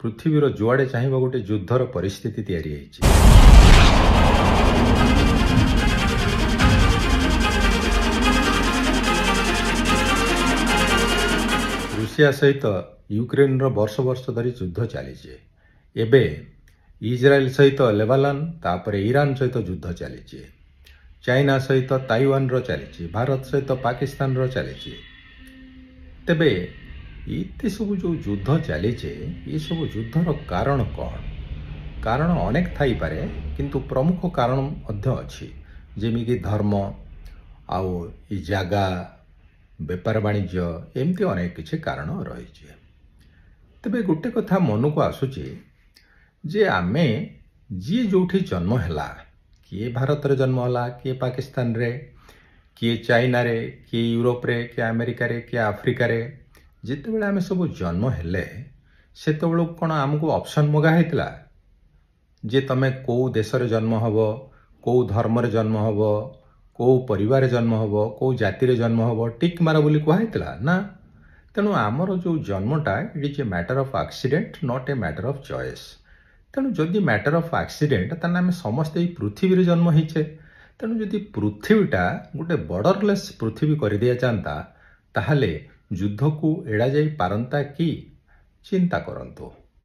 ପୃଥିବୀର ଯୁଆଡ଼େ ଚାହିଁବ ଗୋଟେ ଯୁଦ୍ଧର ପରିସ୍ଥିତି ତିଆରି ହେଇଛି। ରୁଷିଆ ସହିତ ୟୁକ୍ରେନର ବର୍ଷ ବର୍ଷ ଧରି ଯୁଦ୍ଧ ଚାଲିଛି। ଏବେ ଇସ୍ରାଏଲ ସହିତ ଲେବାନନ, ତାପରେ ଇରାନ ସହିତ ଯୁଦ୍ଧ ଚାଲିଛି। ଚାଇନା ସହିତ ତାଇୱାନର ଚାଲିଛି, ଭାରତ ସହିତ ପାକିସ୍ତାନର ଚାଲିଛି। ତେବେ ଏତେ ସବୁ ଯେଉଁ ଯୁଦ୍ଧ ଚାଲିଛି, ଏସବୁ ଯୁଦ୍ଧର କାରଣ କ'ଣ? କାରଣ ଅନେକ ଥାଇପାରେ, କିନ୍ତୁ ପ୍ରମୁଖ କାରଣ ମଧ୍ୟ ଅଛି, ଯେମିତି ଧର୍ମ, ଆଉ ଏ ଜାଗା, ବେପାର ବାଣିଜ୍ୟ, ଏମିତି ଅନେକ କିଛି କାରଣ ରହିଛି। ତେବେ ଗୋଟେ କଥା ମନକୁ ଆସୁଛି ଯେ ଆମେ ଯିଏ ଯେଉଁଠି ଜନ୍ମ ହେଲା, କିଏ ଭାରତରେ ଜନ୍ମ ହେଲା, କିଏ ପାକିସ୍ତାନରେ, କିଏ ଚାଇନାରେ, କିଏ ୟୁରୋପରେ, କିଏ ଆମେରିକାରେ, କିଏ ଆଫ୍ରିକାରେ, ଯେତେବେଳେ ଆମେ ସବୁ ଜନ୍ମ ହେଲେ ସେତେବେଳକୁ କ'ଣ ଆମକୁ ଅପସନ୍ ମଗା ହେଇଥିଲା ଯେ ତମେ କେଉଁ ଦେଶରେ ଜନ୍ମ ହେବ, କେଉଁ ଧର୍ମରେ ଜନ୍ମ ହେବ, କେଉଁ ପରିବାରରେ ଜନ୍ମ ହେବ, କେଉଁ ଜାତିରେ ଜନ୍ମ ହେବ, ଟିକ୍ ମାର ବୋଲି କୁହାହେଇଥିଲା? ନା। ତେଣୁ ଆମର ଯେଉଁ ଜନ୍ମଟା, it is a matter of accident, not a matter of choice. ତେଣୁ ଯଦି ମ୍ୟାଟର ଅଫ୍ ଆକ୍ସିଡେଣ୍ଟ, ତାହେଲେ ଆମେ ସମସ୍ତେ ଏଇ ପୃଥିବୀରେ ଜନ୍ମ ହେଇଛେ। ତେଣୁ ଯଦି ପୃଥିବୀଟା ଗୋଟେ ବର୍ଡରଲେସ୍ ପୃଥିବୀ କରିଦିଆଯାଆନ୍ତା, ତାହେଲେ ଯୁଦ୍ଧକୁ ଏଡ଼ାଯାଇ ପାରନ୍ତା କି? ଚିନ୍ତା କରନ୍ତୁ।